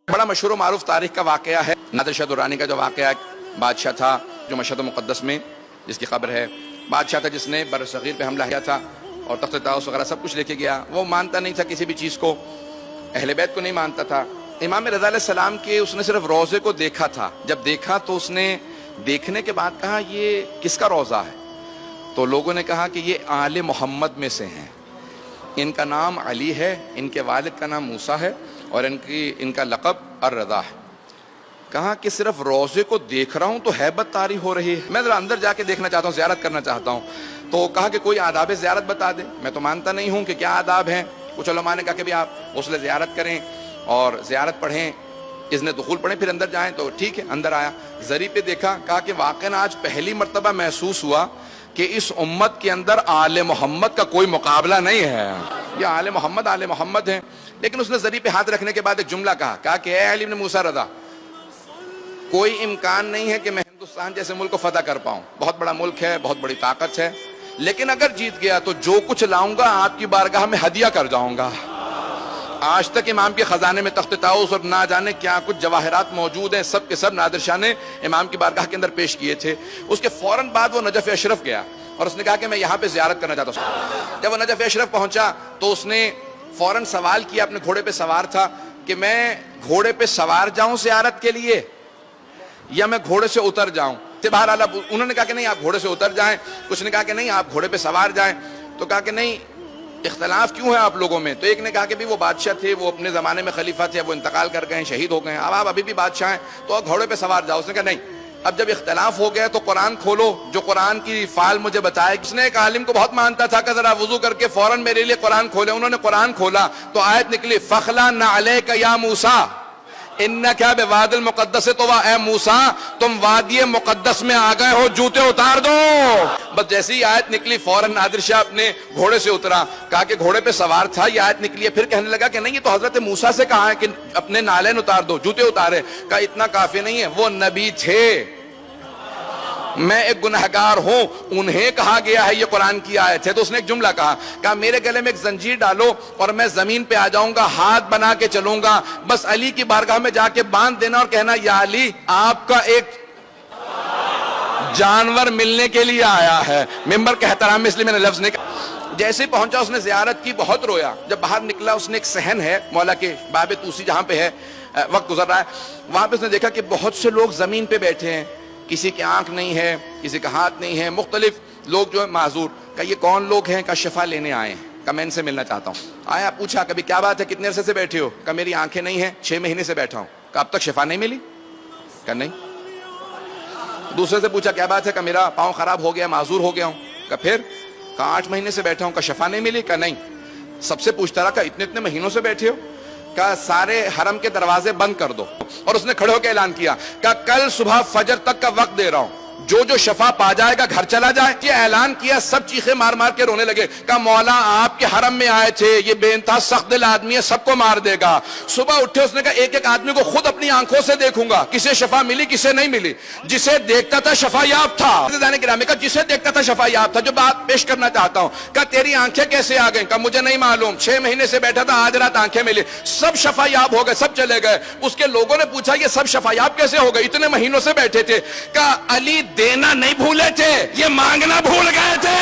بڑا مشہور و معروف تاریخ کا واقعہ ہے نادر شاہ درانی کا، جو واقعہ بادشاہ تھا جو مشہد مقدس میں جس کی خبر ہے، بادشاہ تھا جس نے بر صغیر پہ حملہ کیا تھا اور تخت طاؤس وغیرہ سب کچھ لے کے گیا. وہ مانتا نہیں تھا کسی بھی چیز کو، اہل بیت کو نہیں مانتا تھا. امام رضا علیہ السلام کے اس نے صرف روضے کو دیکھا تھا. جب دیکھا تو اس نے دیکھنے کے بعد کہا یہ کس کا روضہ ہے؟ تو لوگوں نے کہا کہ یہ آل محمد میں سے ہیں، ان کا نام علی ہے، ان کے والد کا نام موسیٰ ہے اور ان کا لقب الرضا ہے. کہا کہ صرف روضے کو دیکھ رہا ہوں تو ہیبت طاری ہو رہی ہے، میں ذرا اندر جا کے دیکھنا چاہتا ہوں، زیارت کرنا چاہتا ہوں. تو کہا کہ کوئی آداب زیارت بتا دے. میں تو مانتا نہیں ہوں کہ کیا آداب ہیں. کچھ علماء نے کہا کہ بھی آپ غسل زیارت کریں اور زیارت پڑھیں، اذن دخول پڑھیں، پھر اندر جائیں. تو ٹھیک ہے، اندر آیا، زری پہ دیکھا. کہا کہ واقعاً آج پہلی مرتبہ محسوس ہوا کہ اس امت کے اندر آل محمد کا کوئی مقابلہ نہیں ہے. یہ آل محمد ہیں. لیکن اس نے زری پہ ہاتھ رکھنے کے بعد ایک جملہ کہا کہ اے علی بن موسیٰ رضا، کوئی امکان نہیں ہے کہ میں ہندوستان جیسے ملک کو فتح کر پاؤں. بہت بڑا ملک ہے، بہت بڑی طاقت ہے، لیکن اگر جیت گیا تو جو کچھ لاؤں گا آپ کی بارگاہ میں ہدیہ کر جاؤں گا. آج تک امام کے خزانے میں تخت طاؤس اور نہ جانے کیا کچھ جواہرات موجود ہیں، سب کے سب نادر شاہ نے امام کی بارگاہ کے اندر پیش کیے تھے. اس کے فوراً بعد وہ نجف اشرف گیا اور اس نے کہا کہ میں یہاں پہ زیارت کرنا چاہتا ہوں. جب وہ نجف اشرف پہنچا تو اس نے فوراً سوال کیا، اپنے گھوڑے پہ سوار تھا، کہ میں گھوڑے پہ سوار جاؤں زیارت کے لیے یا میں گھوڑے سے اتر جاؤں؟ بہرحال انہوں نے کہا کہ نہیں آپ گھوڑے سے اتر جائیں، کچھ نے کہا کہ نہیں آپ گھوڑے پہ سوار جائیں. تو کہا کہ نہیں، اختلاف کیوں ہے آپ لوگوں میں؟ تو ایک نے کہا کہ بھی وہ بادشاہ تھے، وہ اپنے زمانے میں خلیفہ تھے، وہ انتقال کر گئے ہیں، شہید ہو گئے ہیں، اب آپ ابھی بھی بادشاہ ہیں تو گھوڑے پہ سوار جاؤ. اس نے کہا نہیں، اب جب اختلاف ہو گیا تو قرآن کھولو، جو قرآن کی فعال مجھے بتائے. اس نے ایک عالم کو بہت مانتا تھا کہ ذرا وضو کر کے فوراً میرے لیے قرآن کھولے. انہوں نے قرآن کھولا تو آیت نکلی فَخْلَعْنَ عَلَيْكَ يَا مُوسَىٰ اِنَّكَ بِوَادِ الْمُقَدَّسِ طُوَىٰ. اے موسیٰ تم وادی مقدس میں آ گئے ہو، جوتے اتار دو. بس جیسی ہی آیت نکلی فوراً نادر شاہ اپنے گھوڑے سے اترا. کہا کہ گھوڑے پہ سوار تھا، یہ آیت نکلی ہے. پھر کہنے لگا کہ نہیں، یہ تو حضرت موسیٰ سے کہا ہے کہ اپنے نالین اتار دو، جوتے اتارے. کہا اتنا کافی نہیں ہے، وہ نبی تھے، میں ایک گنہگار ہوں، انہیں کہا گیا ہے یہ قرآن کی آیت ہے. تو اس نے ایک جملہ کہا میرے گلے میں ایک زنجیر ڈالو اور میں زمین پہ آ جاؤں گا، ہاتھ بنا کے چلوں گا، بس علی کی بارگاہ میں جا کے باندھ دینا اور کہنا یا علی آپ کا ایک جانور ملنے کے لیے آیا ہے. ممبر کا احترام میں اس لیے میں نے لفظ نہیں کہا. جیسے ہی پہنچا اس نے زیارت کی، بہت رویا. جب باہر نکلا اس نے ایک صحن ہے مولا کے باب توسی جہاں پہ ہے، وقت گزر رہا ہے، وہاں پہ اس نے دیکھا کہ بہت سے لوگ زمین پہ بیٹھے ہیں، کسی کی آنکھ نہیں ہے، کسی کا ہاتھ نہیں ہے، مختلف لوگ جو ہے معذور. کہ یہ کون لوگ ہیں؟ کہ شفا لینے آئے ہیں. کہ میں ان سے ملنا چاہتا ہوں. آیا پوچھا کبھی کیا بات ہے، کتنے عرصے سے بیٹھے ہو؟ کہ میری آنکھیں نہیں ہیں، 6 مہینے سے بیٹھا ہوں. کہ اب تک شفا نہیں ملی؟ کہ نہیں. دوسرے سے پوچھا کیا بات ہے؟ کہ میرا پاؤں خراب ہو گیا، معذور ہو گیا ہوں. کہ پھر؟ کہ 8 مہینے سے بیٹھا ہوں. کہ شفا نہیں ملی؟ کہ نہیں. سب سے پوچھتا رہا کہ اتنے مہینوں سے بیٹھے ہو؟ کہ سارے حرم کے دروازے بند کر دو. اور اس نے کھڑے ہو کے اعلان کیا کہ کل صبح فجر تک کا وقت دے رہا ہوں، جو شفا پا جائے گا گھر چلا جائے. یہ اعلان کیا، سب چیخے مار مار کے رونے لگے. کہ مولا آپ کے حرم میں آئے تھے، یہ بے انتہا سخت دل آدمی ہے، سب کو مار دے گا. صبح اٹھے اس نے کہا ایک ایک آدمی کو خود اپنی آنکھوں سے دیکھوں گا، کسے شفا ملی کسے نہیں ملی. جسے دیکھتا تھا شفا یاب تھا. گرامی کا جسے دیکھتا تھا شفا یاب تھا. جو بات پیش کرنا چاہتا ہوں کہ تیری آنکھیں کیسے آ گئیں؟ کہ مجھے نہیں معلوم، 6 مہینے سے بیٹھا تھا، آج رات آنکھیں ملی. سب شفا یاب ہو گئے، سب چلے گئے. اس کے لوگوں نے پوچھا یہ سب شفا یاب کیسے ہو گئے؟ اتنے مہینوں سے بیٹھے تھے. کہ علی دینا نہیں بھولے تھے، یہ مانگنا بھول گئے تھے.